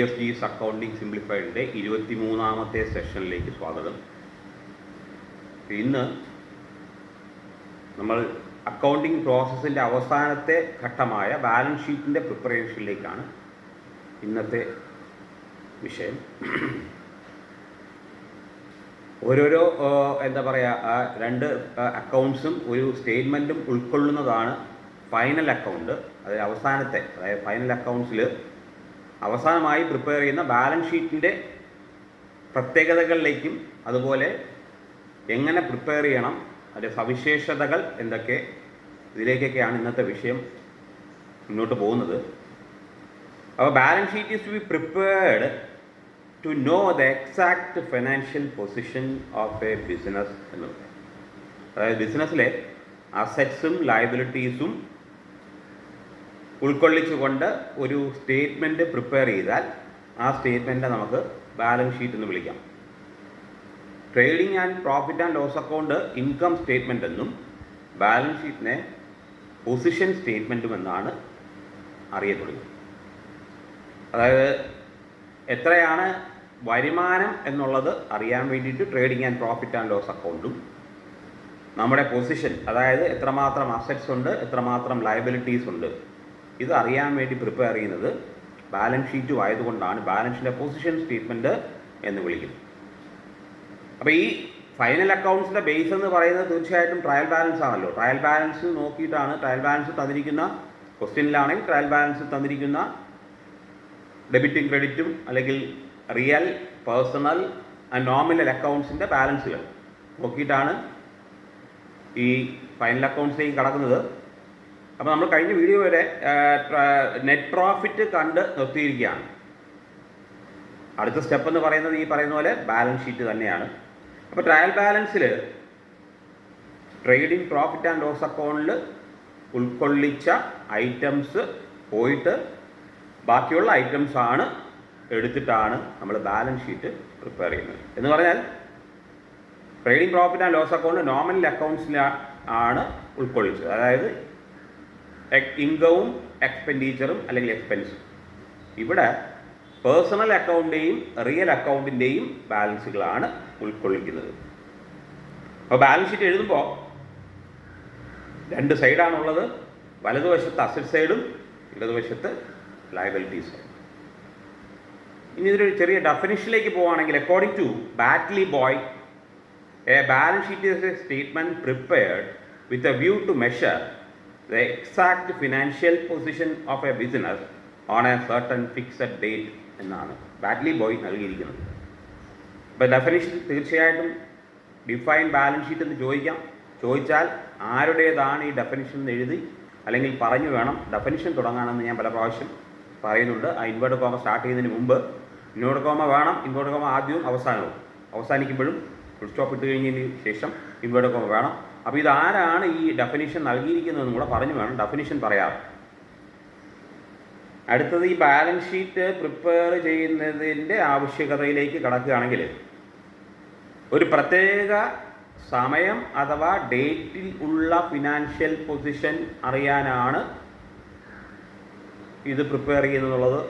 ESG's accounting സിംപ്ലിഫൈഡിൻ്റെ 23ാമത്തെ സെഷനിലേക്ക് സ്വാഗതം. ഇന്ന് നമ്മൾ അക്കൗണ്ടിങ് പ്രോസസ്സിൻ്റെ അവസാനത്തെ ഘട്ടമായ ബാലൻസ് ഷീറ്റിൻ്റെ പ്രിപ്പറേഷനിലേക്കാണ് ഇന്നത്തെ വിഷയം. ഓരോരോ എന്താ പറയുക, രണ്ട് അക്കൗണ്ട്സും ഒരു സ്റ്റേറ്റ്മെൻറ്റും ഉൾക്കൊള്ളുന്നതാണ് ഫൈനൽ അക്കൗണ്ട്. അതായത് അവസാനത്തെ, അതായത് ഫൈനൽ അക്കൗണ്ട്സിൽ അവസാനമായി പ്രിപ്പയർ ചെയ്യുന്ന ബാലൻസ് ഷീറ്റിൻ്റെ പ്രത്യേകതകളിലേക്കും അതുപോലെ എങ്ങനെ പ്രിപ്പയർ ചെയ്യണം, അതിൻ്റെ സവിശേഷതകൾ എന്തൊക്കെ, ഇതിലേക്കൊക്കെയാണ് ഇന്നത്തെ വിഷയം മുന്നോട്ട് പോകുന്നത്. അപ്പോൾ balance sheet is to be prepared to know the exact financial position of a business എന്ന് പറയും. അതായത് ബിസിനസ്സിലെ അസറ്റ്സും ലയബിലിറ്റീസും ഉൾക്കൊള്ളിച്ചുകൊണ്ട് ഒരു സ്റ്റേറ്റ്മെൻറ്റ് പ്രിപ്പയർ ചെയ്താൽ ആ സ്റ്റേറ്റ്മെൻറ്റ് നമുക്ക് ബാലൻസ് ഷീറ്റ് എന്ന് വിളിക്കാം. Trading and profit and loss account income statement എന്നും ബാലൻസ് ഷീറ്റിനെ പൊസിഷൻ സ്റ്റേറ്റ്മെൻറ്റും എന്നാണ് അറിയപ്പെടുന്നത്. അതായത് എത്രയാണ് വരുമാനം എന്നുള്ളത് അറിയാൻ വേണ്ടിയിട്ട് trading and profit and loss അക്കൗണ്ടും, നമ്മുടെ പൊസിഷൻ, അതായത് എത്രമാത്രം അസറ്റ്സ് ഉണ്ട്, എത്രമാത്രം ലയബിലിറ്റീസ് ഉണ്ട്, ഇത് അറിയാൻ വേണ്ടി പ്രിപ്പയർ ചെയ്യുന്നത് ബാലൻസ് ഷീറ്റും ആയതുകൊണ്ടാണ് ബാലൻസ് ഷീറ്റിൻ്റെ പൊസിഷൻ സ്റ്റേറ്റ്മെൻറ്റ് എന്ന് വിളിക്കുന്നത്. അപ്പോൾ ഈ ഫൈനൽ അക്കൗണ്ട്സിൻ്റെ ബേസ് എന്ന് പറയുന്നത് തീർച്ചയായിട്ടും ട്രയൽ ബാലൻസ് ആണല്ലോ. ട്രയൽ ബാലൻസ് നോക്കിയിട്ടാണ്, ട്രയൽ ബാലൻസ് തന്നിരിക്കുന്ന ക്വസ്റ്റ്യനിലാണെങ്കിൽ ട്രയൽ ബാലൻസ് തന്നിരിക്കുന്ന ഡെബിറ്റും ക്രെഡിറ്റും അല്ലെങ്കിൽ റിയൽ, പേഴ്സണൽ ആൻഡ് നോമിനൽ അക്കൗണ്ട്സിൻ്റെ ബാലൻസുകൾ നോക്കിയിട്ടാണ് ഈ ഫൈനൽ അക്കൗണ്ട്സിലേക്ക് കടക്കുന്നത്. അപ്പോൾ നമ്മൾ കഴിഞ്ഞ വീഡിയോ വരെ നെറ്റ് പ്രോഫിറ്റ് കണ്ട് നിർത്തിയിരിക്കുകയാണ്. അടുത്ത സ്റ്റെപ്പ് എന്ന് പറയുന്നത് ഈ പറയുന്ന പോലെ ബാലൻസ് ഷീറ്റ് തന്നെയാണ്. അപ്പോൾ ട്രയൽ ബാലൻസിൽ ട്രേഡിംഗ് പ്രോഫിറ്റ് ആൻഡ് ലോസ് അക്കൗണ്ടിൽ ഉൾക്കൊള്ളിച്ച ഐറ്റംസ് പോയിട്ട് ബാക്കിയുള്ള ഐറ്റംസ് ആണ് എടുത്തിട്ടാണ് നമ്മൾ ബാലൻസ് ഷീറ്റ് പ്രിപ്പയർ ചെയ്യുന്നത്. എന്ന് പറഞ്ഞാൽ trading profit and loss account nominal അക്കൗണ്ട്സിലാണ് ഉൾക്കൊള്ളിച്ചത്. അതായത് ഇൻകവും എക്സ്പെൻഡിച്ചറും അല്ലെങ്കിൽ എക്സ്പെൻസും. ഇവിടെ പേഴ്സണൽ അക്കൗണ്ടിൻ്റെയും റിയൽ അക്കൗണ്ടിൻ്റെയും ബാലൻസുകളാണ് ഉൾക്കൊള്ളിക്കുന്നത്. അപ്പോൾ ബാലൻസ് ഷീറ്റ് എഴുതുമ്പോൾ രണ്ട് സൈഡാണുള്ളത്. വലതുവശത്ത് അസറ്റ് സൈഡും ഇടതുവശത്ത് ലയബിലിറ്റി സൈഡും. ഇനി ഇതൊരു ചെറിയ ഡെഫിനിഷനിലേക്ക് പോവുകയാണെങ്കിൽ, according to Batliboi, a balance sheet is a statement prepared with a view to measure the exact financial position of a business on a certain fixed date എന്നാണ് ബാറ്റ്ലി ബോയ് നൽകിയിരിക്കുന്നത്. ഇപ്പോൾ ഡെഫിനിഷൻ തീർച്ചയായിട്ടും ഡിഫൈൻ ബാലൻസ് ഷീറ്റ് എന്ന് ചോദിച്ചാൽ ആരുടേതാണ് ഈ definition എന്ന് എഴുതി അല്ലെങ്കിൽ പറഞ്ഞു വേണം ഡെഫിനിഷൻ തുടങ്ങാനെന്ന് ഞാൻ പല പ്രാവശ്യം പറയുന്നുണ്ട്. ആ ഇൻവേർട്ടഡ് കോമ സ്റ്റാർട്ട് ചെയ്യുന്നതിന് മുമ്പ് ഇൻവേർട്ടഡ് കോമ വേണം. ഇൻവേർട്ടഡ് കോമ ആദ്യവും അവസാനവും, അവസാനിക്കുമ്പോഴും ഫുൾ സ്റ്റോപ്പ് ഇട്ട് കഴിഞ്ഞതിന് ശേഷം ഇൻവേർട്ടഡ് കോമ വേണം. അപ്പോൾ ഇതാരാണ് ഈ ഡെഫിനിഷൻ നൽകിയിരിക്കുന്നതെന്നും കൂടെ പറഞ്ഞു വേണം ഡെഫിനിഷൻ പറയാം. അടുത്തത് ഈ ബാലൻസ് ഷീറ്റ് പ്രിപ്പയർ ചെയ്യുന്നതിൻ്റെ ആവശ്യകതയിലേക്ക് കടക്കുകയാണെങ്കിൽ, ഒരു പ്രത്യേക സമയം അഥവാ ഡേറ്റിൽ ഉള്ള ഫിനാൻഷ്യൽ പൊസിഷൻ അറിയാനാണ് ഇത് പ്രിപ്പയർ ചെയ്യുന്നതെന്നുള്ളത്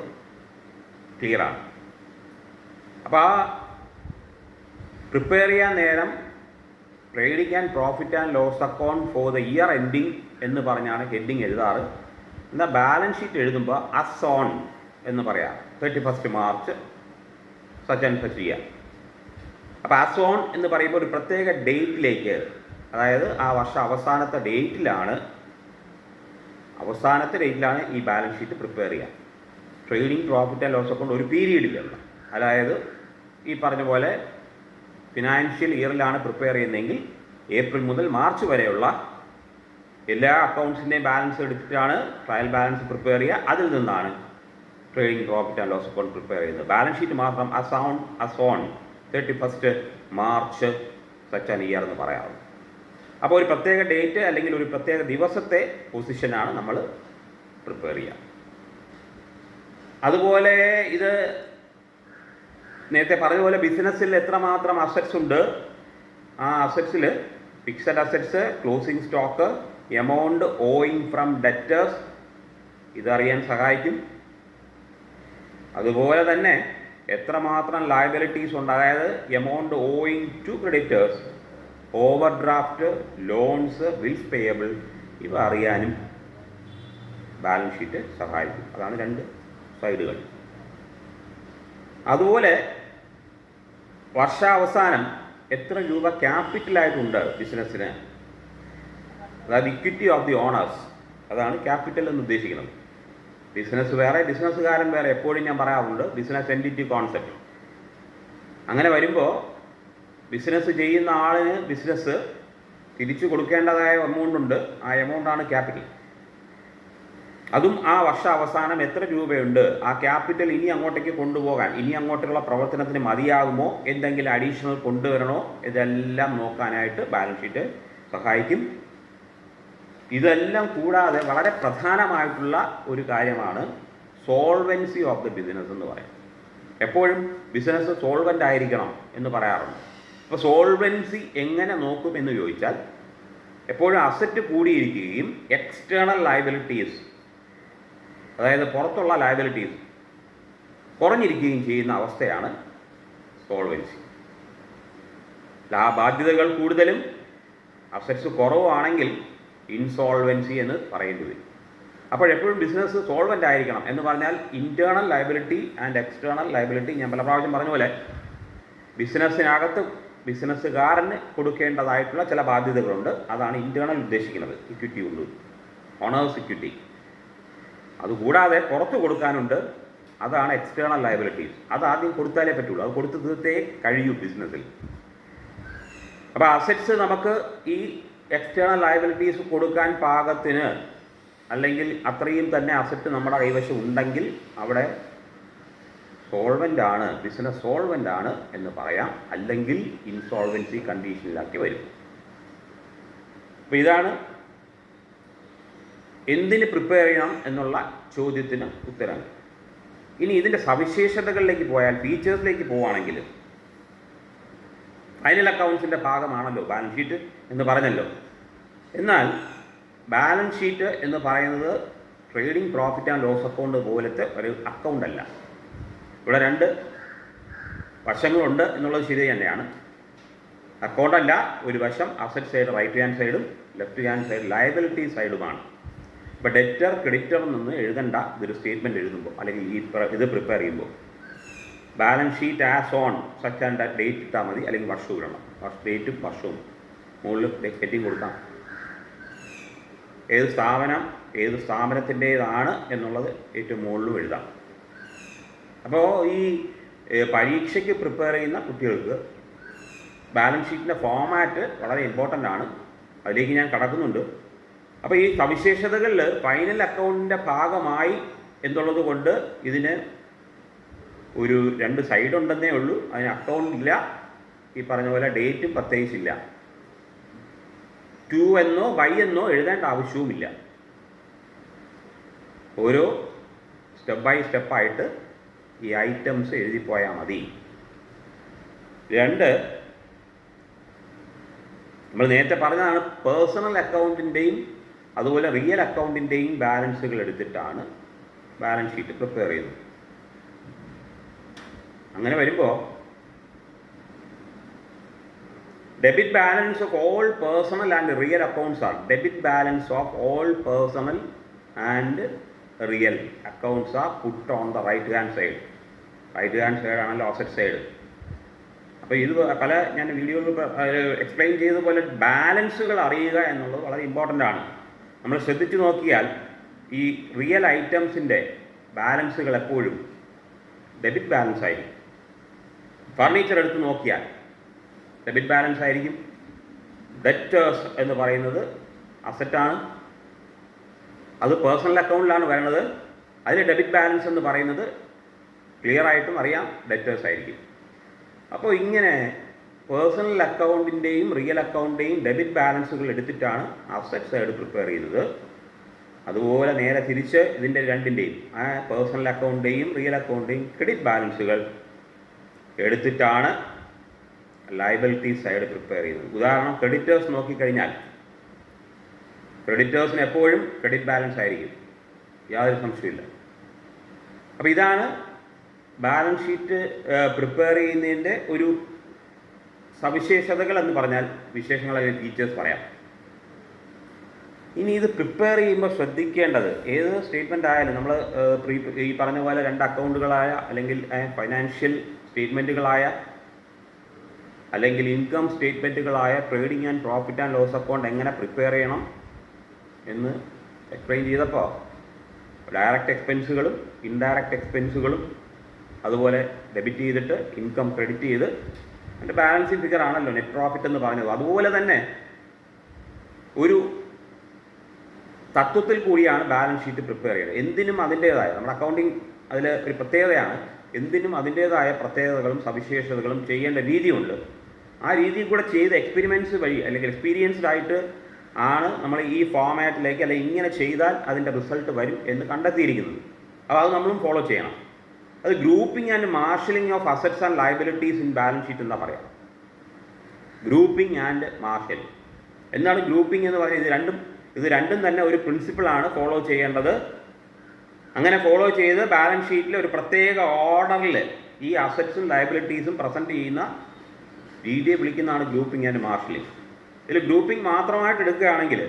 ക്ലിയറാണ്. അപ്പോൾ ആ പ്രിപ്പയർ ചെയ്യാൻ നേരം trading and profit and loss account for the year ending എന്ന് പറഞ്ഞാണ് ഹെഡിങ് എഴുതാറ്. എന്നാൽ ബാലൻസ് ഷീറ്റ് എഴുതുമ്പോൾ അസ് ഓൺ എന്ന് പറയാം. 31 March such and such year. അപ്പോൾ അസ് ഓൺ എന്ന് പറയുമ്പോൾ ഒരു പ്രത്യേക ഡേറ്റിലേക്ക്, അതായത് ആ വർഷം അവസാനത്തെ ഡേറ്റിലാണ് ഈ ബാലൻസ് ഷീറ്റ് പ്രിപ്പയർ ചെയ്യുക. Trading profit and loss account ഒരു പീരീഡിലുള്ള, അതായത് ഈ പറഞ്ഞ പോലെ ഫിനാൻഷ്യൽ ഇയറിലാണ് പ്രിപ്പയർ ചെയ്യുന്നതെങ്കിൽ ഏപ്രിൽ മുതൽ മാർച്ച് വരെയുള്ള എല്ലാ അക്കൗണ്ട്സിൻ്റെയും ബാലൻസ് എടുത്തിട്ടാണ് ട്രയൽ ബാലൻസ് പ്രിപ്പയർ ചെയ്യുക. അതിൽ നിന്നാണ് trading profit and loss account prepare ചെയ്യുന്നത്. ബാലൻസ് ഷീറ്റ് മാത്രം as on 31 March such and year എന്ന് പറയാറുണ്ട്. അപ്പോൾ ഒരു പ്രത്യേക ഡേറ്റ് അല്ലെങ്കിൽ ഒരു പ്രത്യേക ദിവസത്തെ പൊസിഷനാണ് നമ്മൾ പ്രിപ്പയർ ചെയ്യുക. അതുപോലെ ഇത് നേരത്തെ പറഞ്ഞതുപോലെ ബിസിനസ്സിൽ എത്രമാത്രം അസറ്റ്സ് ഉണ്ട്, ആ അസറ്റ്സിൽ fixed assets, closing stock, amount owing from debtors, ഇതറിയാൻ സഹായിക്കും. അതുപോലെ തന്നെ എത്രമാത്രം ലയബിലിറ്റീസ് ഉണ്ട്, അതായത് amount owing to creditors, overdraft, loans, bills payable, ഇവ അറിയാനും ബാലൻസ് ഷീറ്റ് സഹായിക്കും. അതാണ് രണ്ട് സൈഡുകൾ. അതുപോലെ വർഷാവസാനം എത്ര രൂപ ക്യാപിറ്റലായിട്ടുണ്ട് ബിസിനസ്സിന്, അതായത് ഇക്വിറ്റി ഓഫ് ദി ഓണേഴ്സ്, അതാണ് ക്യാപിറ്റൽ എന്ന് ഉദ്ദേശിക്കുന്നത്. ബിസിനസ് വേറെ, ബിസിനസ്സുകാരൻ വേറെ, എപ്പോഴും ഞാൻ പറയാറുണ്ട് ബിസിനസ് എൻറ്റിറ്റി കോൺസെപ്റ്റ്. അങ്ങനെ വരുമ്പോൾ ബിസിനസ് ചെയ്യുന്ന ആളിന് ബിസിനസ് തിരിച്ചു കൊടുക്കേണ്ടതായ എമൗണ്ട് ഉണ്ട്, ആ എമൗണ്ടാണ് ക്യാപിറ്റൽ. അതും ആ വർഷ അവസാനം എത്ര രൂപയുണ്ട്, ആ ക്യാപിറ്റൽ ഇനി അങ്ങോട്ടേക്ക് കൊണ്ടുപോകാൻ, ഇനി അങ്ങോട്ടുള്ള പ്രവർത്തനത്തിന് മതിയാകുമോ, എന്തെങ്കിലും അഡീഷണൽ കൊണ്ടുവരണോ, ഇതെല്ലാം നോക്കാനായിട്ട് ബാലൻസ് ഷീറ്റ് സഹായിക്കും. ഇതെല്ലാം കൂടാതെ വളരെ പ്രധാനമായിട്ടുള്ള ഒരു കാര്യമാണ് സോൾവൻസി ഓഫ് ദി ബിസിനസ് എന്ന് പറയും. എപ്പോഴും ബിസിനസ് സോൾവൻ്റ് ആയിരിക്കണം എന്ന് പറയാറുണ്ട്. അപ്പോൾ സോൾവൻസി എങ്ങനെ നോക്കും എന്ന് ചോദിച്ചാൽ, എപ്പോഴും അസറ്റ് കൂടിയിരിക്കുകയും എക്സ്റ്റേണൽ ലയബിലിറ്റീസ്, അതായത് പുറത്തുള്ള ലയബിലിറ്റീസ് കുറഞ്ഞിരിക്കുകയും ചെയ്യുന്ന അവസ്ഥയാണ് സോൾവൻസി. ബാധ്യതകൾ കൂടുതലും അസറ്റ്സ് കുറവാണെങ്കിൽ ഇൻസോൾവൻസി എന്ന് പറയേണ്ടി വരും. അപ്പോഴെപ്പോഴും ബിസിനസ് സോൾവൻ്റ് ആയിരിക്കണം എന്ന് പറഞ്ഞാൽ internal liability and external liability, ഞാൻ പല പ്രാവശ്യം പറഞ്ഞ പോലെ ബിസിനസ്സിനകത്ത് ബിസിനസ്സുകാരന് കൊടുക്കേണ്ടതായിട്ടുള്ള ചില ബാധ്യതകളുണ്ട്, അതാണ് ഇൻറ്റേർണൽ ഉദ്ദേശിക്കുന്നത്. ഇക്വിറ്റി ഉണ്ട്, ഓണേഴ്സ് ഇക്വിറ്റി. അതുകൂടാതെ പുറത്ത് കൊടുക്കാനുണ്ട്, അതാണ് എക്സ്റ്റേണൽ ലയബിലിറ്റീസ്. അത് ആദ്യം കൊടുത്താലേ പറ്റുള്ളൂ, അത് കൊടുത്ത് തീർത്തേ കഴിയൂ ബിസിനസ്സിൽ. അപ്പോൾ അസറ്റ്സ് നമുക്ക് ഈ എക്സ്റ്റേണൽ ലയബിലിറ്റീസ് കൊടുക്കാൻ പാകത്തിന്, അല്ലെങ്കിൽ അത്രയും തന്നെ അസറ്റ് നമ്മുടെ കൈവശം ഉണ്ടെങ്കിൽ അവിടെ സോൾവൻ്റ് ആണ്, ബിസിനസ് സോൾവൻ്റ് ആണ് എന്ന് പറയാം. അല്ലെങ്കിൽ ഇൻസോൾവൻസി കണ്ടീഷനിലാക്കി വരും. അപ്പോൾ ഇതാണ് എന്തിന് പ്രിപ്പയർ ചെയ്യണം എന്നുള്ള ചോദ്യത്തിന് ഉത്തരം. ഇനി ഇതിൻ്റെ സവിശേഷതകളിലേക്ക് പോയാൽ, ഫീച്ചേഴ്സിലേക്ക് പോവുകയാണെങ്കിൽ, ഫൈനൽ അക്കൗണ്ട്സിൻ്റെ ഭാഗമാണല്ലോ ബാലൻസ് ഷീറ്റ് എന്ന് പറഞ്ഞല്ലോ. എന്നാൽ ബാലൻസ് ഷീറ്റ് എന്ന് പറയുന്നത് trading profit and loss account പോലത്തെ ഒരു അക്കൗണ്ട് അല്ല. ഇവിടെ രണ്ട് വശങ്ങളുണ്ട് എന്നുള്ളത് ശരി തന്നെയാണ്. അക്കൗണ്ടല്ല, ഒരു വശം അസറ്റ് സൈഡ് റൈറ്റ് ഹാൻഡ് സൈഡും ലെഫ്റ്റ് ഹാൻഡ് സൈഡ് ലയബിലിറ്റി സൈഡുമാണ്. ഇപ്പോൾ ഡെറ്റർ ക്രെഡിറ്റർ നിന്ന് എഴുതണ്ട ഇതൊരു സ്റ്റേറ്റ്മെൻറ്റ് എഴുതുമ്പോൾ, അല്ലെങ്കിൽ ഇത് പ്രിപ്പയർ ചെയ്യുമ്പോൾ balance sheet as on such and date ഇട്ടാൽ മതി, അല്ലെങ്കിൽ വർഷവും ഇടണം. ഡേറ്റും വർഷവും മുകളിൽ ഹെഡിങ് കൊടുക്കാം. ഏത് സ്ഥാപനത്തിൻ്റേതാണ് എന്നുള്ളത് ഏറ്റവും മുകളിലും എഴുതാം. അപ്പോൾ ഈ പരീക്ഷയ്ക്ക് പ്രിപ്പയർ ചെയ്യുന്ന കുട്ടികൾക്ക് ബാലൻസ് ഷീറ്റിൻ്റെ ഫോമാറ്റ് വളരെ ഇമ്പോർട്ടൻ്റ് ആണ്. അതിലേക്ക് ഞാൻ കടക്കുന്നുണ്ട്. അപ്പോൾ ഈ സവിശേഷതകളിൽ ഫൈനൽ അക്കൗണ്ടിൻ്റെ ഭാഗമായി എന്നുള്ളത് കൊണ്ട് ഇതിന് ഒരു രണ്ട് സൈഡ് ഉണ്ടെന്നേ ഉള്ളൂ. അതിന് അക്കൗണ്ട് ഇല്ല, ഈ പറഞ്ഞ പോലെ ഡേറ്റും പ്രത്യേകിച്ചില്ല. ടു എന്നോ വൈ എന്നോ എഴുതേണ്ട ആവശ്യവുമില്ല. ഓരോ സ്റ്റെപ്പ് ബൈ സ്റ്റെപ്പായിട്ട് ഈ ഐറ്റംസ് എഴുതിപ്പോയാൽ മതി. രണ്ട്, നമ്മൾ നേരത്തെ പറഞ്ഞതാണ് പേഴ്സണൽ അക്കൗണ്ടിൻ്റെയും അതുപോലെ റിയൽ അക്കൗണ്ടിൻ്റെയും ബാലൻസുകൾ എടുത്തിട്ടാണ് ബാലൻസ് ഷീറ്റ് പ്രിപ്പയർ ചെയ്യുന്നത്. അങ്ങനെ വരുമ്പോൾ debit balance of all personal and real accounts are debit balance of all personal and real accounts are put on the right hand side. Right hand side ആണല്ലോ asset side. അപ്പോൾ ഇത് പല ഞാൻ വീഡിയോയിൽ explain ചെയ്തതുപോലെ ബാലൻസുകൾ അറിയുക എന്നുള്ളത് വളരെ ഇമ്പോർട്ടൻ്റ് ആണ്. നമ്മൾ ശ്രദ്ധിച്ചു നോക്കിയാൽ ഈ റിയൽ ഐറ്റംസിൻ്റെ ബാലൻസുകൾ എപ്പോഴും ഡെബിറ്റ് ബാലൻസ് ആയിരിക്കും. ഫർണിച്ചർ എടുത്ത് നോക്കിയാൽ ഡെബിറ്റ് ബാലൻസ് ആയിരിക്കും. ഡെറ്റേഴ്സ് എന്ന് പറയുന്നത് അസറ്റാണ്, അത് പേഴ്സണൽ അക്കൗണ്ടിലാണ് വരുന്നത്. അതിൽ ഡെബിറ്റ് ബാലൻസ് എന്ന് പറയുന്നത് ക്ലിയർ ആയിട്ടും അറിയാം ഡെറ്റേഴ്സ് ആയിരിക്കും. അപ്പോൾ ഇങ്ങനെ പേഴ്സണൽ അക്കൗണ്ടിൻ്റെയും റിയൽ അക്കൗണ്ടിൻ്റെയും ഡെബിറ്റ് ബാലൻസുകൾ എടുത്തിട്ടാണ് അസറ്റ് സൈഡ് പ്രിപ്പയർ ചെയ്യുന്നത്. അതുപോലെ നേരെ തിരിച്ച് ഇതിൻ്റെ രണ്ടിൻ്റെയും ആ പേഴ്സണൽ അക്കൗണ്ടിൻ്റെയും റിയൽ അക്കൗണ്ടിൻ്റെയും ക്രെഡിറ്റ് ബാലൻസുകൾ എടുത്തിട്ടാണ് ലയബിലിറ്റി സൈഡ് പ്രിപ്പയർ ചെയ്യുന്നത്. ഉദാഹരണം, ക്രെഡിറ്റേഴ്സ് നോക്കിക്കഴിഞ്ഞാൽ ക്രെഡിറ്റേഴ്സിന് എപ്പോഴും ക്രെഡിറ്റ് ബാലൻസ് ആയിരിക്കും, യാതൊരു സംശയമില്ല. അപ്പോൾ ഇതാണ് ബാലൻസ് ഷീറ്റ് പ്രിപ്പയർ ചെയ്യുന്നതിൻ്റെ ഒരു സവിശേഷതകൾ എന്ന് പറഞ്ഞാൽ വിശേഷങ്ങൾ അല്ലെങ്കിൽ ഫീച്ചേഴ്സ് പറയാം. ഇനി ഇത് പ്രിപ്പയർ ചെയ്യുമ്പോൾ ശ്രദ്ധിക്കേണ്ടത് ഏത് സ്റ്റേറ്റ്മെൻ്റ് ആയാലും നമ്മൾ ഈ പറഞ്ഞ പോലെ 2 അക്കൗണ്ടുകളായ അല്ലെങ്കിൽ ഫൈനാൻഷ്യൽ സ്റ്റേറ്റ്മെൻറ്റുകളായ അല്ലെങ്കിൽ ഇൻകം സ്റ്റേറ്റ്മെൻറ്റുകളായ trading and profit and loss account എങ്ങനെ പ്രിപ്പയർ ചെയ്യണം എന്ന് എക്സ്പ്ലെയിൻ ചെയ്തപ്പോൾ ഡയറക്റ്റ് എക്സ്പെൻസുകളും ഇൻഡയറക്റ്റ് എക്സ്പെൻസുകളും അതുപോലെ ഡെബിറ്റ് ചെയ്തിട്ട് ഇൻകം ക്രെഡിറ്റ് ചെയ്ത് അതിൻ്റെ ബാലൻസിങ് ഫിഗർ ആണല്ലോ നെറ്റ് പ്രോഫിറ്റ് എന്ന് പറഞ്ഞത്. അതുപോലെ തന്നെ ഒരു തത്വത്തിൽ കൂടിയാണ് ബാലൻസ് ഷീറ്റ് പ്രിപ്പയർ ചെയ്യുന്നത്. എന്തിനും അതിൻ്റേതായ നമ്മുടെ അക്കൗണ്ടിങ് അതിൽ ഒരു പ്രത്യേകതയാണ്. എന്തിനും അതിൻ്റേതായ പ്രത്യേകതകളും സവിശേഷതകളും ചെയ്യേണ്ട രീതിയുണ്ട്. ആ രീതിയിൽ കൂടെ ചെയ്ത എക്സ്പെരിമെൻറ്റ്സ് വഴി അല്ലെങ്കിൽ എക്സ്പീരിയൻസ്ഡ് ആയിട്ട് ആണ് നമ്മൾ ഈ ഫോമാറ്റിലേക്ക് അല്ലെങ്കിൽ ഇങ്ങനെ ചെയ്താൽ അതിൻ്റെ റിസൾട്ട് വരും എന്ന് കണ്ടെത്തിയിരിക്കുന്നത്. അപ്പോൾ അത് നമ്മളും ഫോളോ ചെയ്യണം. അത് grouping and marshalling of assets and liabilities in balance sheet എന്താ പറയാം? Grouping and marshalling. എന്താണ് ഗ്രൂപ്പിംഗ് എന്ന് പറയുന്നത്? ഇത് രണ്ടും തന്നെ ഒരു പ്രിൻസിപ്പിളാണ് ഫോളോ ചെയ്യേണ്ടത്. അങ്ങനെ ഫോളോ ചെയ്ത് ബാലൻസ് ഷീറ്റിൽ ഒരു പ്രത്യേക ഓർഡറിൽ ഈ അസറ്റ്സും ലയബിലിറ്റീസും പ്രസൻറ്റ് ചെയ്യുന്ന രീതിയെ വിളിക്കുന്നതാണ് ഗ്രൂപ്പിംഗ് ആൻഡ് മാർഷലിംഗ്. ഇതിൽ ഗ്രൂപ്പിംഗ് മാത്രമായിട്ട് എടുക്കുകയാണെങ്കിൽ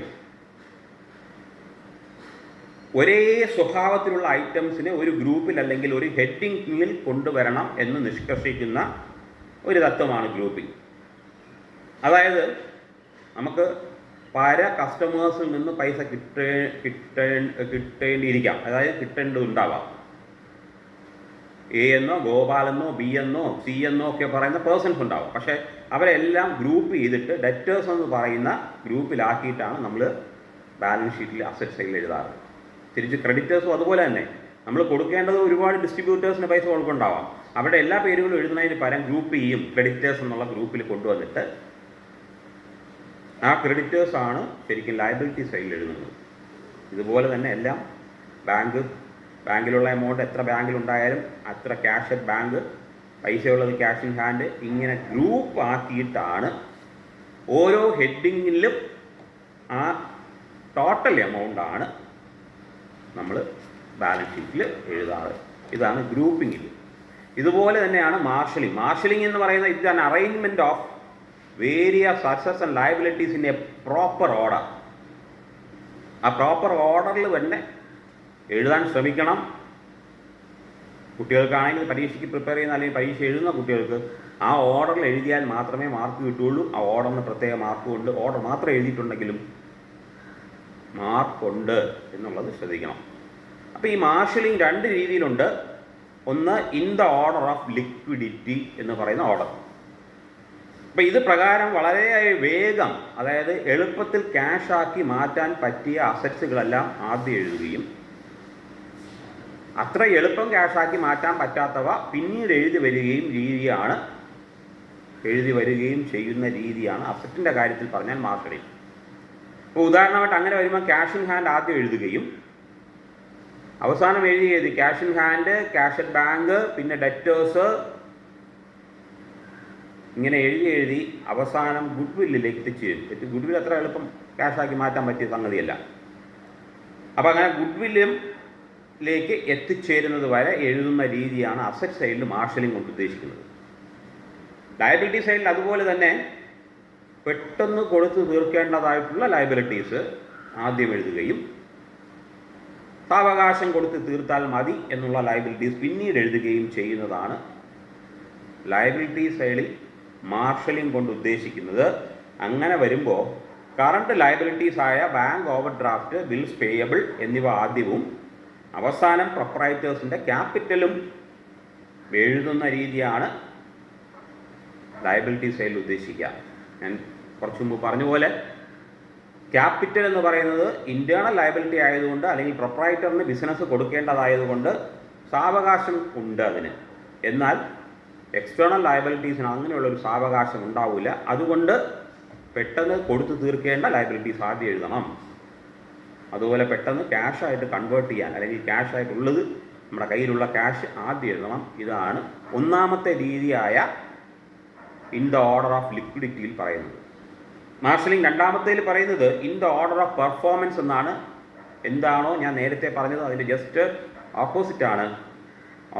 ഒരേ സ്വഭാവത്തിലുള്ള ഐറ്റംസിനെ ഒരു ഗ്രൂപ്പിൽ അല്ലെങ്കിൽ ഒരു ഹെഡിങ്ങിൽ കൊണ്ടുവരണം എന്ന് നിഷ്കർഷിക്കുന്ന ഒരു തത്വമാണ് ഗ്രൂപ്പിംഗ്. അതായത് നമുക്ക് പല കസ്റ്റമേഴ്സിൽ നിന്ന് പൈസ കിട്ടേണ്ടിയിരിക്കാം, അതായത് കിട്ടേണ്ടതുണ്ടാവാം. എ എന്നോ ഗോപാലെന്നോ ബി എന്നോ സി എന്നോ ഒക്കെ പറയുന്ന പേഴ്സൺസ് ഉണ്ടാവും. പക്ഷേ അവരെല്ലാം ഗ്രൂപ്പ് ചെയ്തിട്ട് ഡെറ്റേഴ്സ് എന്ന് പറയുന്ന ഗ്രൂപ്പിലാക്കിയിട്ടാണ് നമ്മൾ ബാലൻസ് ഷീറ്റിൽ അസറ്റ് സൈഡിൽ എഴുതാറ്. തിരിച്ച് ക്രെഡിറ്റേഴ്സും അതുപോലെ തന്നെ നമ്മൾ കൊടുക്കേണ്ടത് ഒരുപാട് ഡിസ്ട്രിബ്യൂട്ടേഴ്സിന് പൈസ കൊടുക്കുന്നുണ്ടാവാം. അവിടെ എല്ലാ പേരുകളും എഴുതുന്നതിന് പകരം ഗ്രൂപ്പ് ചെയ്യും. ക്രെഡിറ്റേഴ്സ് എന്നുള്ള ഗ്രൂപ്പിൽ കൊണ്ടുവന്നിട്ട് ആ ക്രെഡിറ്റേഴ്സാണ് ശരിക്കും ലയബിലിറ്റി സൈഡിൽ എഴുതുന്നത്. ഇതുപോലെ തന്നെ എല്ലാം ബാങ്കിലുള്ള എമൗണ്ട് എത്ര ബാങ്കിലുണ്ടായാലും അത്ര ക്യാഷ് അറ്റ് ബാങ്ക്, പൈസയുള്ളത് ക്യാഷ് ഇൻ ഹാൻഡ്, ഇങ്ങനെ ഗ്രൂപ്പ് ആക്കിയിട്ടാണ് ഓരോ ഹെഡിങ്ങിലും ആ ടോട്ടൽ എമൗണ്ടാണ് നമ്മൾ ബാലൻസ് ഷീറ്റിൽ എഴുതാറ്. ഇതാണ് ഗ്രൂപ്പിങ്ങിൽ. ഇതുപോലെ തന്നെയാണ് മാർഷലിംഗ്. മാർഷലിംഗ് എന്ന് പറയുന്നത് ഇത് an arrangement of various assets and liabilities in A proper order. ആ പ്രോപ്പർ ഓർഡറിൽ തന്നെ എഴുതാൻ ശ്രമിക്കണം. കുട്ടികൾക്കാണെങ്കിൽ പരീക്ഷയ്ക്ക് പ്രിപ്പയർ ചെയ്യുന്ന അല്ലെങ്കിൽ പരീക്ഷ എഴുതുന്ന കുട്ടികൾക്ക് ആ ഓർഡറിൽ എഴുതിയാൽ മാത്രമേ മാർക്ക് കിട്ടുകയുള്ളൂ. ആ ഓർഡറിന് പ്രത്യേക മാർക്കുണ്ട്. ഓർഡർ മാത്രം എഴുതിയിട്ടുണ്ടെങ്കിലും മാർക്കുണ്ട് എന്നുള്ളത് ശ്രദ്ധിക്കണം. അപ്പോൾ ഈ മാർഷലിംഗ് 2 രീതിയിലുണ്ട്. ഒന്ന് in the order of liquidity എന്ന് പറയുന്ന ഓർഡർ. അപ്പോൾ ഇത് പ്രകാരം വളരെ വേഗം, അതായത് എളുപ്പത്തിൽ ക്യാഷാക്കി മാറ്റാൻ പറ്റിയ അസറ്റ്സുകളെല്ലാം ആദ്യം എഴുതുകയും അത്ര എളുപ്പം ക്യാഷാക്കി മാറ്റാൻ പറ്റാത്തവ പിന്നീട് എഴുതി വരികയും ചെയ്യുന്ന രീതിയാണ് അസറ്റിൻ്റെ കാര്യത്തിൽ പറഞ്ഞാൽ മാർഷലിംഗ്. ഇപ്പോൾ ഉദാഹരണമായിട്ട് അങ്ങനെ വരുമ്പോൾ ക്യാഷ് ഇൻ ഹാൻഡ് ആദ്യം എഴുതുകയും അവസാനം എഴുതിയത് cash in hand, cash at bank, പിന്നെ ഡെറ്റേഴ്സ്, ഇങ്ങനെ എഴുതി അവസാനം ഗുഡ് വില്ലിലേക്ക് എത്തിച്ചേരും. ഗുഡ് വിൽ അത്ര എളുപ്പം ക്യാഷാക്കി മാറ്റാൻ പറ്റിയ സംഗതിയല്ല. അപ്പോൾ അങ്ങനെ ഗുഡ് വില്ലിലേക്ക് എത്തിച്ചേരുന്നത് വരെ എഴുതുന്ന രീതിയാണ് അസറ്റ് സൈഡിൽ മാർഷലിംഗ് കൊണ്ട് ഉദ്ദേശിക്കുന്നത്. ലയബിലിറ്റി സൈഡിൽ അതുപോലെ തന്നെ പെട്ടെന്ന് കൊടുത്തു തീർക്കേണ്ടതായിട്ടുള്ള ലയബിലിറ്റീസ് ആദ്യം എഴുതുകയും സാവകാശം കൊടുത്ത് തീർത്താൽ മതി എന്നുള്ള ലയബിലിറ്റീസ് പിന്നീട് എഴുതുകയും ചെയ്യുന്നതാണ് ലയബിലിറ്റി സൈഡിൽ മാർഷലിംഗ് കൊണ്ട് ഉദ്ദേശിക്കുന്നത്. അങ്ങനെ വരുമ്പോൾ കറണ്ട് ലയബിലിറ്റീസ് ആയ bank over draft, bills payable എന്നിവ ആദ്യവും അവസാനം പ്രൊപ്രൈറ്റേഴ്സിൻ്റെ ക്യാപിറ്റലും എഴുതുന്ന രീതിയാണ് ലയബിലിറ്റി സൈഡിൽ ഉദ്ദേശിക്കുക. ഞാൻ കുറച്ച് മുമ്പ് പറഞ്ഞ പോലെ ക്യാപിറ്റൽ എന്ന് പറയുന്നത് ഇൻറ്റേർണൽ ലയബിലിറ്റി ആയതുകൊണ്ട് അല്ലെങ്കിൽ പ്രൊപ്രൈറ്ററിന് ബിസിനസ് കൊടുക്കേണ്ടതായതുകൊണ്ട് സാവകാശം ഉണ്ട് അതിന്. എന്നാൽ എക്സ്റ്റേണൽ ലയബിലിറ്റീസിന് അങ്ങനെയുള്ളൊരു സാവകാശം ഉണ്ടാവില്ല. അതുകൊണ്ട് പെട്ടെന്ന് കൊടുത്തു തീർക്കേണ്ട ലയബിലിറ്റീസ് ആദ്യം എഴുതണം. അതുപോലെ പെട്ടെന്ന് ക്യാഷായിട്ട് കൺവേർട്ട് ചെയ്യാൻ അല്ലെങ്കിൽ ക്യാഷായിട്ടുള്ളത് നമ്മുടെ കയ്യിലുള്ള ക്യാഷ് ആദ്യം എഴുതണം. ഇതാണ് ഒന്നാമത്തെ രീതിയായ ഇൻ ദ ഓർഡർ ഓഫ് ലിക്വിഡിറ്റിയിൽ പറയുന്നത്. മാർഷലിംഗ് രണ്ടാമത്തേൽ പറയുന്നത് in the order of performance എന്നാണ്. എന്താണോ ഞാൻ നേരത്തെ പറഞ്ഞത് അതിൻ്റെ ജസ്റ്റ് ഓപ്പോസിറ്റാണ്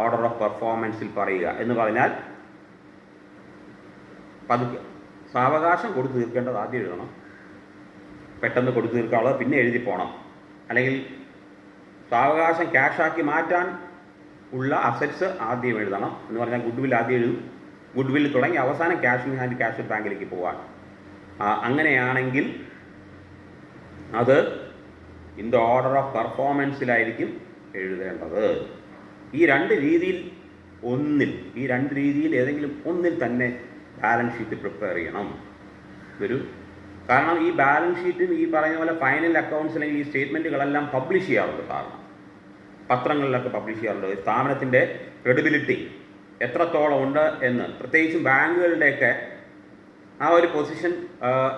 ഓർഡർ ഓഫ് പെർഫോമൻസിൽ പറയുക എന്ന് പറഞ്ഞാൽ പതുക്കെ സാവകാശം കൊടുത്തു തീർക്കേണ്ടത് ആദ്യം എഴുതണം, പെട്ടെന്ന് കൊടുത്തു തീർക്കാനുള്ളത് പിന്നെ എഴുതി പോകണം. അല്ലെങ്കിൽ സാവകാശം ക്യാഷാക്കി മാറ്റാൻ ഉള്ള അസറ്റ്സ് ആദ്യം എഴുതണം എന്ന് പറഞ്ഞാൽ ഗുഡ് ആദ്യം എഴുതും, ഗുഡ് തുടങ്ങി അവസാനം ക്യാഷ് ഇൻ ഹാൻഡ് ക്യാഷ് ബാങ്കിലേക്ക് പോകാൻ. അങ്ങനെയാണെങ്കിൽ അത് ഇൻ ദ ഓർഡർ ഓഫ് പെർഫോമൻസിലായിരിക്കും എഴുതേണ്ടത്. ഈ രണ്ട് രീതിയിൽ ഏതെങ്കിലും ഒന്നിൽ തന്നെ ബാലൻസ് ഷീറ്റ് പ്രിപ്പയർ ചെയ്യണം. കാരണം ഈ ബാലൻസ് ഷീറ്റും ഈ പറയുന്ന പോലെ ഫൈനൽ അക്കൗണ്ട്സ് അല്ലെങ്കിൽ ഈ സ്റ്റേറ്റ്മെൻറ്റുകളെല്ലാം പബ്ലിഷ് ചെയ്യാറുണ്ട്. കാരണം പത്രങ്ങളിലൊക്കെ പബ്ലിഷ് ചെയ്യാറുണ്ട്. സ്ഥാപനത്തിൻ്റെ ക്രെഡിബിലിറ്റി എത്രത്തോളം ഉണ്ട് എന്ന്, പ്രത്യേകിച്ചും ബാങ്കുകളുടെയൊക്കെ ആ ഒരു പൊസിഷൻ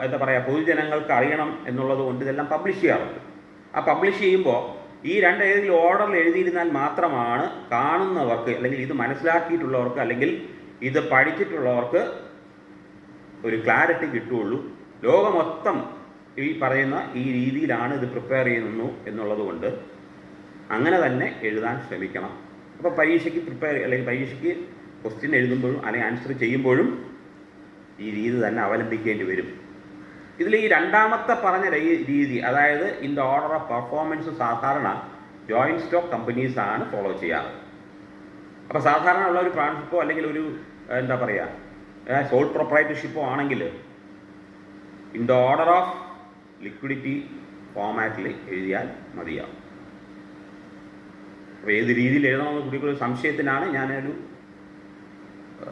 എന്താ പറയുക പൊതുജനങ്ങൾക്ക് അറിയണം എന്നുള്ളത് കൊണ്ട് ഇതെല്ലാം പബ്ലിഷ് ചെയ്യാറുണ്ട്. ആ പബ്ലിഷ് ചെയ്യുമ്പോൾ ഈ ഏതെങ്കിലും ഓർഡറിൽ എഴുതിയിരുന്നാൽ മാത്രമാണ് കാണുന്നവർക്ക് അല്ലെങ്കിൽ ഇത് മനസ്സിലാക്കിയിട്ടുള്ളവർക്ക് അല്ലെങ്കിൽ ഇത് പഠിച്ചിട്ടുള്ളവർക്ക് ഒരു ക്ലാരിറ്റി കിട്ടുകയുള്ളൂ. ലോകം മൊത്തം ഈ പറയുന്ന ഈ രീതിയിലാണ് ഇത് പ്രിപ്പയർ ചെയ്യുന്നു എന്നുള്ളത് കൊണ്ട് അങ്ങനെ തന്നെ എഴുതാൻ ശ്രമിക്കണം. അപ്പോൾ പരീക്ഷയ്ക്ക് അല്ലെങ്കിൽ പരീക്ഷയ്ക്ക് ക്വസ്റ്റ്യൻ എഴുതുമ്പോഴും അല്ലെങ്കിൽ ആൻസർ ചെയ്യുമ്പോഴും ഈ രീതി തന്നെ അവലംബിക്കേണ്ടി വരും. ഇതിൽ ഈ രണ്ടാമത്തെ പറഞ്ഞ രീതി, അതായത് in the order of performance, സാധാരണ ജോയിൻറ്റ് സ്റ്റോക്ക് കമ്പനീസാണ് ഫോളോ ചെയ്യാറ്. അപ്പോൾ സാധാരണ ഉള്ള ഒരു ട്രാൻസ്ഷിപ്പോ അല്ലെങ്കിൽ ഒരു എന്താ പറയുക സോൾ പ്രൊപ്രൈറ്റർഷിപ്പോ ആണെങ്കിൽ in the order of liquidity ഫോമാറ്റിൽ എഴുതിയാൽ മതിയാവും. അപ്പോൾ ഏത് രീതിയിൽ എഴുതണമെന്ന് കുട്ടിക്കൊരു സംശയത്തിനാണ് ഞാനൊരു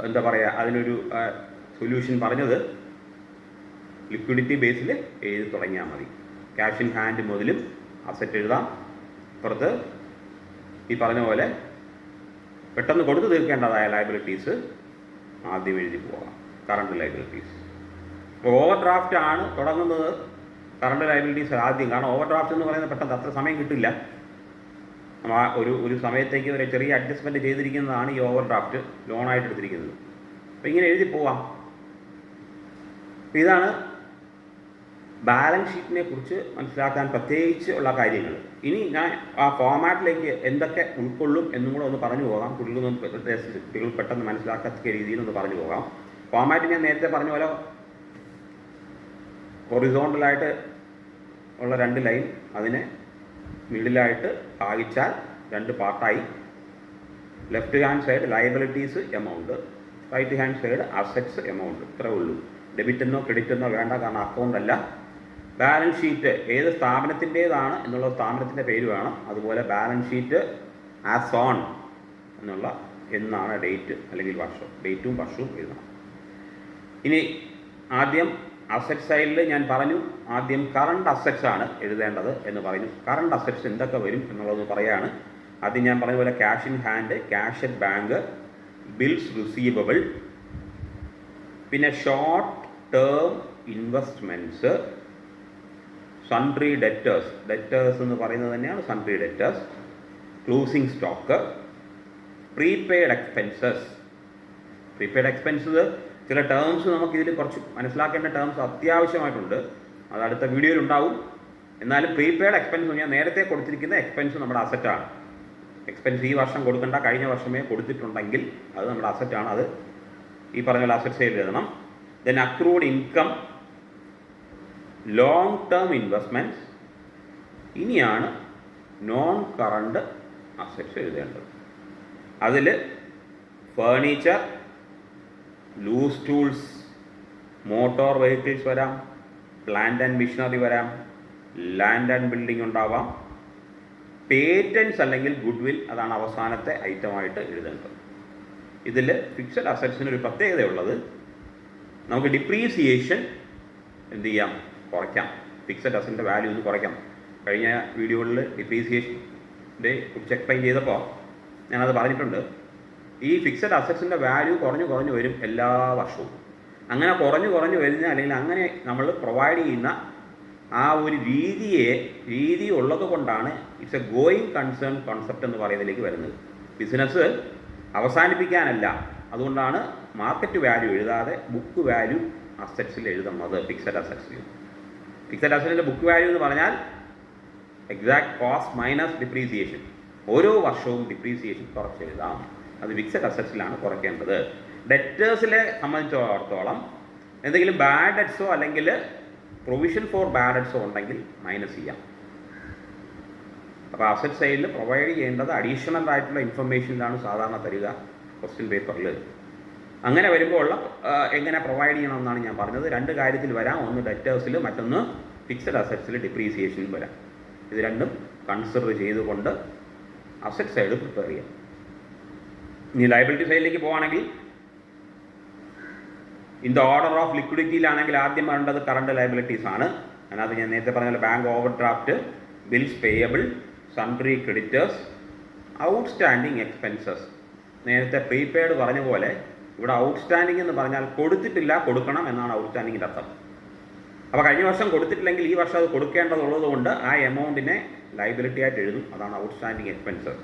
എന്താ പറയുക അതിനൊരു സൊല്യൂഷൻ പറഞ്ഞത്. ലിക്വിഡിറ്റി ബേസിൽ എഴുതി തുടങ്ങിയാൽ മതി. ക്യാഷ് ഇൻ ഹാൻഡ് മുതലും അസറ്റ് എഴുതാം. അപ്പുറത്ത് ഈ പറഞ്ഞ പോലെ പെട്ടെന്ന് കൊടുത്തു തീർക്കേണ്ടതായ ലയബിലിറ്റീസ് ആദ്യം എഴുതി പോകാം, കറണ്ട് ലയബിലിറ്റീസ്. ഇപ്പോൾ ഓവർ ഡ്രാഫ്റ്റ് ആണ് തുടങ്ങുന്നത് കറണ്ട് ലയബിലിറ്റീസ് ആദ്യം. കാരണം ഓവർ ഡ്രാഫ്റ്റ് എന്ന് പറയുന്നത് പെട്ടെന്ന് അത്ര സമയം കിട്ടില്ല. ഒരു സമയത്തേക്ക് ഒരു ചെറിയ അഡ്ജസ്റ്റ്മെൻറ്റ് ചെയ്തിരിക്കുന്നതാണ് ഈ ഓവർ ഡ്രാഫ്റ്റ് ലോണായിട്ട് എടുത്തിരിക്കുന്നത്. അപ്പോൾ ഇങ്ങനെ എഴുതി പോവാം. ഇതാണ് ബാലൻസ് ഷീറ്റിനെ കുറിച്ച് മനസ്സിലാക്കാൻ പ്രത്യേകിച്ച് ഉള്ള കാര്യങ്ങൾ. ഇനി ഞാൻ ആ ഫോമാറ്റിലേക്ക് എന്തൊക്കെ ഉൾക്കൊള്ളും എന്നും കൂടെ ഒന്ന് പറഞ്ഞു പോകാം. കുട്ടികൾ പെട്ടെന്ന് മനസ്സിലാക്കത്തക്ക രീതിയിൽ ഒന്ന് പറഞ്ഞു പോകാം. ഫോമാറ്റ് ഞാൻ നേരത്തെ പറഞ്ഞ പോലെ ഹൊറിസോണ്ടലായിട്ട് ഉള്ള 2 ലൈൻ, അതിനെ മിഡിലായിട്ട് ഭാഗിച്ചാൽ 2 പാർട്ടായി. Left hand side liabilities amount, right hand side assets amount. ഇത്രേ ഉള്ളൂ. ഡെബിറ്റെന്നോ ക്രെഡിറ്റെന്നോ വേണ്ട, കാരണം അക്കൗണ്ട് അല്ല. ബാലൻസ് ഷീറ്റ് ഏത് സ്ഥാപനത്തിൻ്റേതാണ് എന്നുള്ള സ്ഥാപനത്തിൻ്റെ പേര് വേണം. അതുപോലെ ബാലൻസ് ഷീറ്റ് ആസ് ഓൺ എന്നുള്ള എന്നാണ് ഡേറ്റ് അല്ലെങ്കിൽ വർഷം, ഡേറ്റും വർഷവും എഴുതണം. ഇനി ആദ്യം അസറ്റ് സൈഡിൽ ഞാൻ പറഞ്ഞു, ആദ്യം കറണ്ട് അസറ്റ്സ് ആണ് എഴുതേണ്ടത് എന്ന് പറഞ്ഞു. കറണ്ട് അസറ്റ്സ് എന്തൊക്കെ വരും എന്നുള്ളത് പറയുകയാണ്. ആദ്യം ഞാൻ പറഞ്ഞ പോലെ cash in hand, cash at bank, bills receivable, പിന്നെ short term investments, sundry debtors എന്ന് പറയുന്നത് തന്നെയാണ് sundry debtors, closing stock, prepaid expenses. Prepaid expenses ചില ടേംസ് നമുക്കിതിൽ കുറച്ച് മനസ്സിലാക്കേണ്ട ടേംസ് അത്യാവശ്യമായിട്ടുണ്ട്. അത് അടുത്ത വീഡിയോയിൽ ഉണ്ടാവും. എന്നാലും പ്രീപെയ്ഡ് എക്സ്പെൻസ് ഞാൻ നേരത്തെ കൊടുത്തിരിക്കുന്ന എക്സ്പെൻസ് നമ്മുടെ അസറ്റാണ്. എക്സ്പെൻസ് ഈ വർഷം കൊടുക്കേണ്ട, കഴിഞ്ഞ വർഷമേ കൊടുത്തിട്ടുണ്ടെങ്കിൽ അത് നമ്മുടെ അസറ്റാണ്. അത് ഈ പറഞ്ഞ പോലെ അസറ്റ് സൈഡിൽ എഴുതണം. Then accrued income, long term investments. ഇനിയാണ് നോൺ കറണ്ട് അസറ്റ്സ് എഴുതേണ്ടത്. അതിൽ furniture, loose tools, motor vehicles വരാം, പ്ലാന്റ് ആൻഡ് മിഷനറി വരാം, ലാൻഡ് ആൻഡ് ബിൽഡിംഗ് ഉണ്ടാവാം, പേറ്റൻസ് അല്ലെങ്കിൽ ഗുഡ് വിൽ, അതാണ് അവസാനത്തെ ഐറ്റമായിട്ട് എഴുതേണ്ടത്. ഇതിൽ ഫിക്സഡ് അസറ്റ്സിനൊരു പ്രത്യേകതയുള്ളത്, നമുക്ക് ഡിപ്രീസിയേഷൻ എന്ത് ചെയ്യാം, കുറയ്ക്കാം. ഫിക്സഡ് അസറ്റിൻ്റെ വാല്യൂ ഒന്ന് കുറയ്ക്കാം. കഴിഞ്ഞ വീഡിയോകളിൽ ഡിപ്രീസിയേഷൻ്റെ കുറിച്ച് എക്സ്പ്ലെയിൻ ചെയ്തപ്പോൾ ഞാനത് പറഞ്ഞിട്ടുണ്ട്. ഈ ഫിക്സഡ് അസറ്റ്സിൻ്റെ വാല്യൂ കുറഞ്ഞു വരും എല്ലാ വർഷവും. അങ്ങനെ കുറഞ്ഞു വരുന്ന അല്ലെങ്കിൽ അങ്ങനെ നമ്മൾ പ്രൊവൈഡ് ചെയ്യുന്ന ആ ഒരു രീതി ഉള്ളത് കൊണ്ടാണ് it's A going concern concept എന്ന് പറയുന്നതിലേക്ക് വരുന്നത്. ബിസിനസ് അവസാനിപ്പിക്കാനല്ല, അതുകൊണ്ടാണ് മാർക്കറ്റ് വാല്യൂ എഴുതാതെ ബുക്ക് വാല്യൂ അസറ്റ്സിൽ എഴുതുന്നത്. ഫിക്സഡ് അസറ്റ്സിൽ ഫിക്സഡ് അസറ്റിൻ്റെ ബുക്ക് വാല്യൂ എന്ന് പറഞ്ഞാൽ എക്സാക്ട് കോസ്റ്റ് മൈനസ് ഡിപ്രീസിയേഷൻ. ഓരോ വർഷവും ഡിപ്രീസിയേഷൻ കുറച്ചെഴുതാം. അത് ഫിക്സഡ് അസറ്റ്സിലാണ് കുറയ്ക്കേണ്ടത്. ഡെറ്റേഴ്സിലെ സംബന്ധിച്ചിടത്തോളം എന്തെങ്കിലും ബാഡ് ഡെറ്റ്സോ അല്ലെങ്കിൽ പ്രൊവിഷൻ ഫോർ ബാഡ് ഡെറ്റ്സോ ഉണ്ടെങ്കിൽ മൈനസ് ചെയ്യാം. അപ്പോൾ അസറ്റ് സൈഡിൽ പ്രൊവൈഡ് ചെയ്യേണ്ടത് അഡീഷണൽ ആയിട്ടുള്ള ഇൻഫർമേഷനിലാണ് സാധാരണ തരിക ക്വസ്റ്റ്യൻ പേപ്പറിൽ. അങ്ങനെ വരുമ്പോൾ എങ്ങനെ പ്രൊവൈഡ് ചെയ്യണമെന്നാണ് ഞാൻ പറഞ്ഞത്. രണ്ട് കാര്യത്തിൽ വരാം. ഒന്ന് ഡെറ്റേഴ്സിൽ, മറ്റൊന്ന് ഫിക്സഡ് അസറ്റ്സിൽ ഡിപ്രീസിയേഷനിൽ വരാം. ഇത് രണ്ടും കൺസിഡർ ചെയ്തുകൊണ്ട് അസറ്റ് സൈഡ് പ്രിപ്പയർ ചെയ്യാം. ഇനി ലയബിലിറ്റി സൈഡിലേക്ക് പോവുകയാണെങ്കിൽ ഇൻ ദ ഓർഡർ ഓഫ് ലിക്വിഡിറ്റിയിലാണെങ്കിൽ ആദ്യം വേണ്ടത് കറണ്ട് ലയബിലിറ്റീസ് ആണ്. അതിനകത്ത് ഞാൻ നേരത്തെ പറഞ്ഞ bank over draft, bills payable, sundry creditors, outstanding expenses. നേരത്തെ പ്രീപെയ്ഡ് പറഞ്ഞ പോലെ ഇവിടെ ഔട്ട്സ്റ്റാൻഡിങ് എന്ന് പറഞ്ഞാൽ കൊടുത്തിട്ടില്ല, കൊടുക്കണം എന്നാണ് ഔട്ട്സ്റ്റാൻഡിങ്ങിൻ്റെ അർത്ഥം. അപ്പോൾ കഴിഞ്ഞ വർഷം കൊടുത്തിട്ടില്ലെങ്കിൽ ഈ വർഷം അത് കൊടുക്കേണ്ടതുള്ളത് കൊണ്ട് ആ എമൗണ്ടിനെ ലയബിലിറ്റി ആയിട്ട് എഴുതും. അതാണ് ഔട്ട്സ്റ്റാൻഡിങ് എക്സ്പെൻസസ്.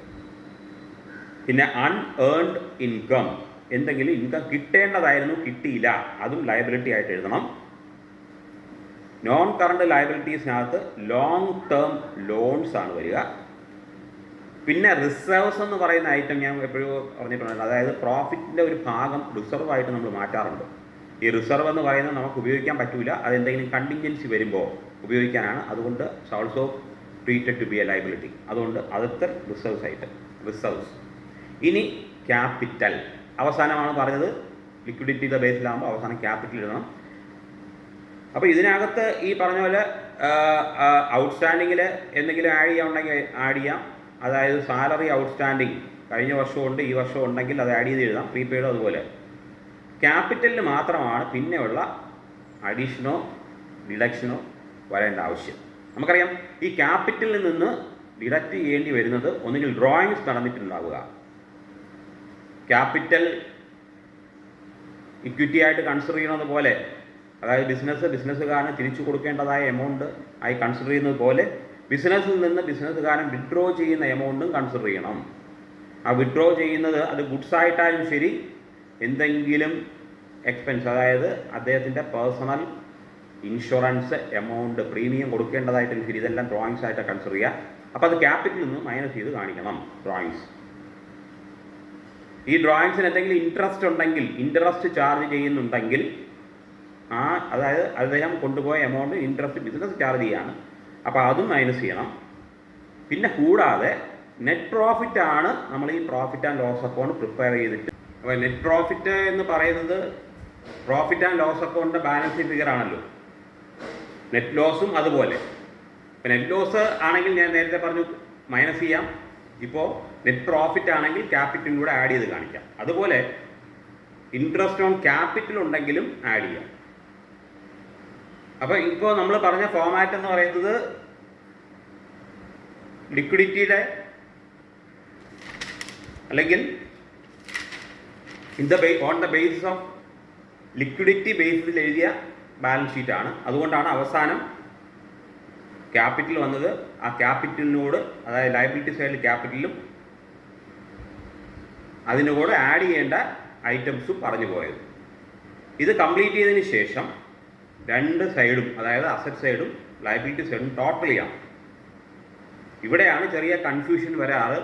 പിന്നെ അൺഏൺഡ് ഇൻകം, എന്തെങ്കിലും ഇൻകം കിട്ടേണ്ടതായിരുന്നു കിട്ടിയില്ല, അതും ലയബിലിറ്റി ആയിട്ട് എഴുതണം. നോൺ കറണ്ട് ലയബിലിറ്റീസിനകത്ത് ലോങ് ടേം ലോൺസ് ആണ് വരിക. പിന്നെ റിസർവ്സ് എന്ന് പറയുന്ന ഐറ്റം ഞാൻ എപ്പോഴും പറഞ്ഞിട്ടുണ്ട്. അതായത് പ്രോഫിറ്റിൻ്റെ ഒരു ഭാഗം റിസർവ് ആയിട്ട് നമ്മൾ മാറ്റാറുണ്ട്. ഈ റിസർവ് എന്ന് പറയുന്നത് നമുക്ക് ഉപയോഗിക്കാൻ പറ്റില്ല, അതെന്തെങ്കിലും കണ്ടിൻജൻസി വരുമ്പോൾ ഉപയോഗിക്കാനാണ്. അതുകൊണ്ട് also treated to be a liability. അതുകൊണ്ട് അതൊക്കെ റിസർവ്സ് ഐറ്റം, റിസർവ്സ്. ഇനി ക്യാപിറ്റൽ അവസാനമാണ് പറഞ്ഞത്. ലിക്വിഡിറ്റിയുടെ ബേസിലാകുമ്പോൾ അവസാനം ക്യാപിറ്റൽ ഇടണം. അപ്പോൾ ഇതിനകത്ത് ഈ പറഞ്ഞ പോലെ ഔട്ട്സ്റ്റാൻഡിങ്ങിൽ എന്തെങ്കിലും ആഡ് ചെയ്യാനുണ്ടെങ്കിൽ ആഡ് ചെയ്യാം. അതായത് സാലറി ഔട്ട്സ്റ്റാൻഡിങ് കഴിഞ്ഞ വർഷമുണ്ട്, ഈ വർഷം ഉണ്ടെങ്കിൽ അത് ആഡ് ചെയ്ത് എഴുതാം. പ്രീപെയ്ഡോ അതുപോലെ. ക്യാപിറ്റലിന് മാത്രമാണ് പിന്നെയുള്ള അഡീഷനോ ഡിഡക്ഷനോ വരേണ്ട ആവശ്യം. നമുക്കറിയാം ഈ ക്യാപിറ്റലിൽ നിന്ന് ഡിഡക്റ്റ് ചെയ്യേണ്ടി വരുന്നത് ഒന്നുകിൽ ഡ്രോയിങ്സ് നടന്നിട്ടുണ്ടാവുക, ക്യാപിറ്റൽ ഇക്വിറ്റി ആയിട്ട് കൺസിഡർ ചെയ്യുന്നത് പോലെ, അതായത് ബിസിനസ്സുകാരന് തിരിച്ചു കൊടുക്കേണ്ടതായ എമൗണ്ട് ആയി കൺസിഡർ ചെയ്യുന്നത് പോലെ ബിസിനസ്സിൽ നിന്ന് ബിസിനസ്സുകാരൻ വിഡ്രോ ചെയ്യുന്ന എമൗണ്ടും കൺസിഡർ ചെയ്യണം. ആ വിഡ്രോ ചെയ്യുന്നത് അത് ഗുഡ്സ് ആയിട്ടാലും ശരി, എന്തെങ്കിലും എക്സ്പെൻസ്, അതായത് അദ്ദേഹത്തിൻ്റെ പേഴ്സണൽ ഇൻഷുറൻസ് എമൗണ്ട്, പ്രീമിയം കൊടുക്കേണ്ടതായിട്ടും ശരി, ഇതെല്ലാം ഡ്രോയിങ്സ് ആയിട്ട് കൺസിഡർ ചെയ്യുക. അപ്പോൾ അത് ക്യാപിറ്റലിൽ നിന്ന് മൈനസ് ചെയ്ത് കാണിക്കണം ഡ്രോയിങ്സ്. ഈ ഡ്രോയിങ്സിന് എന്തെങ്കിലും ഇൻട്രസ്റ്റ് ഉണ്ടെങ്കിൽ, ഇൻട്രസ്റ്റ് ചാർജ് ചെയ്യുന്നുണ്ടെങ്കിൽ അതായത് അദ്ദേഹം കൊണ്ടുപോയ എമൗണ്ട് ഇൻട്രസ്റ്റ് ബിസിനസ് ചാർജ് ചെയ്യാണ്, അപ്പോൾ അതും മൈനസ് ചെയ്യണം. പിന്നെ കൂടാതെ നെറ്റ് പ്രോഫിറ്റ് ആണ് നമ്മൾ ഈ profit and loss account prepare ചെയ്തിട്ട്. അപ്പോൾ നെറ്റ് പ്രോഫിറ്റ് എന്ന് പറയുന്നത് പ്രോഫിറ്റ് ആൻഡ് ലോസ് അക്കൗണ്ടിൻ്റെ ബാലൻസ് ഷീറ്റ് ഫിഗർ ആണല്ലോ. നെറ്റ് ലോസും അതുപോലെ. ഇപ്പോൾ നെറ്റ് ലോസ് ആണെങ്കിൽ ഞാൻ നേരത്തെ പറഞ്ഞു മൈനസ് ചെയ്യാം. ഇപ്പോൾ നെറ്റ് പ്രോഫിറ്റ് ആണെങ്കിൽ ക്യാപിറ്റലും കൂടെ ആഡ് ചെയ്ത് കാണിക്കാം. അതുപോലെ ഇൻട്രസ്റ്റ് ഓൺ ക്യാപിറ്റൽ ഉണ്ടെങ്കിലും ആഡ് ചെയ്യാം. അപ്പോൾ ഇപ്പോൾ നമ്മൾ പറഞ്ഞ ഫോമാറ്റ് എന്ന് പറയുന്നത് ലിക്വിഡിറ്റിയുടെ അല്ലെങ്കിൽ on the basis of liquidity ബേസിസിൽ എഴുതിയ ബാലൻസ് ഷീറ്റാണ്. അതുകൊണ്ടാണ് അവസാനം ക്യാപിറ്റൽ വന്നത്. ആ ക്യാപിറ്റലിനോട്, അതായത് ലയബിലിറ്റി സൈഡിൽ ക്യാപിറ്റലും അതിൻ്റെ കൂടെ ആഡ് ചെയ്യേണ്ട ഐറ്റംസും പറഞ്ഞു പോയത്. ഇത് കംപ്ലീറ്റ് ചെയ്തതിന് ശേഷം രണ്ട് സൈഡും, അതായത് അസറ്റ് സൈഡും ലയബിലിറ്റി സൈഡും ടോട്ടൽ ചെയ്യാം. ഇവിടെയാണ് ചെറിയ കൺഫ്യൂഷൻ വരാറ്.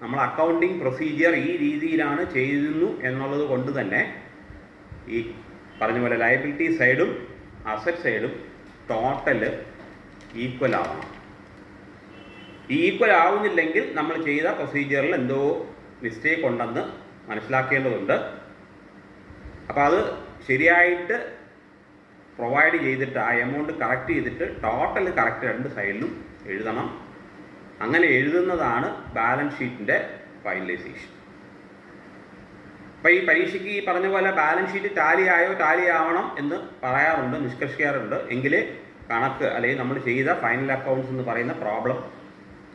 നമ്മൾ അക്കൗണ്ടിങ് പ്രൊസീജിയർ ഈ രീതിയിലാണ് ചെയ്യുന്നു എന്നുള്ളത് കൊണ്ട് തന്നെ ഈ പറഞ്ഞ പോലെ ലയബിലിറ്റി സൈഡും അസറ്റ് സൈഡും ടോട്ടൽ ഈക്വൽ ആവണം. ഈ ഈക്വൽ ആവുന്നില്ലെങ്കിൽ നമ്മൾ ചെയ്ത പ്രൊസീജിയറിൽ എന്തോ മിസ്റ്റേക്ക് ഉണ്ടെന്ന് മനസ്സിലാക്കേണ്ടതുണ്ട്. അപ്പോൾ അത് ശരിയായിട്ട് പ്രൊവൈഡ് ചെയ്തിട്ട് ആ എമൗണ്ട് കറക്റ്റ് ചെയ്തിട്ട് ടോട്ടൽ കറക്റ്റ് രണ്ട് സൈഡിലും എഴുതണം. അങ്ങനെ എഴുതുന്നതാണ് ബാലൻസ് ഷീറ്റിൻ്റെ ഫൈനലൈസേഷൻ. അപ്പോൾ ഈ പരീക്ഷയ്ക്ക് ഈ പറഞ്ഞ പോലെ ബാലൻസ് ഷീറ്റ് ടാലി ആവണം എന്ന് പറയാറുണ്ട്, നിഷ്കർഷിക്കാറുണ്ട്. എങ്കിലേ കണക്ക് അല്ലെങ്കിൽ നമ്മൾ ചെയ്ത ഫൈനൽ അക്കൗണ്ട്സ് എന്ന് പറയുന്ന പ്രോബ്ലം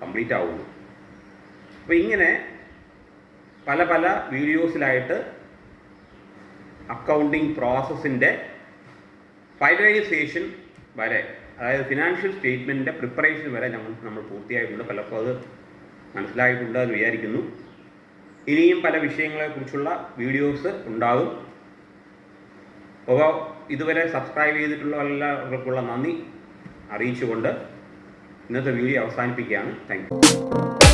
കംപ്ലീറ്റ് ആവുള്ളൂ. അപ്പോൾ ഇങ്ങനെ പല പല വീഡിയോസിലായിട്ട് അക്കൗണ്ടിങ് പ്രോസസ്സിൻ്റെ ഫൈനലൈസേഷൻ വരെ, അതായത് ഫിനാൻഷ്യൽ സ്റ്റേറ്റ്മെൻറ്റിൻ്റെ പ്രിപ്പറേഷൻ വരെ നമ്മൾ പൂർത്തിയായിട്ടുണ്ട്. പലർക്കും അത് മനസ്സിലായിട്ടുണ്ട് എന്ന് വിചാരിക്കുന്നു. ഇനിയും പല വിഷയങ്ങളെക്കുറിച്ചുള്ള വീഡിയോസ് ഉണ്ടാകും. അപ്പോൾ ഇതുവരെ സബ്സ്ക്രൈബ് ചെയ്തിട്ടുള്ള എല്ലാവർക്കുള്ള നന്ദി അറിയിച്ചുകൊണ്ട് ഇന്നത്തെ വീഡിയോ അവസാനിപ്പിക്കുകയാണ്. Thank you.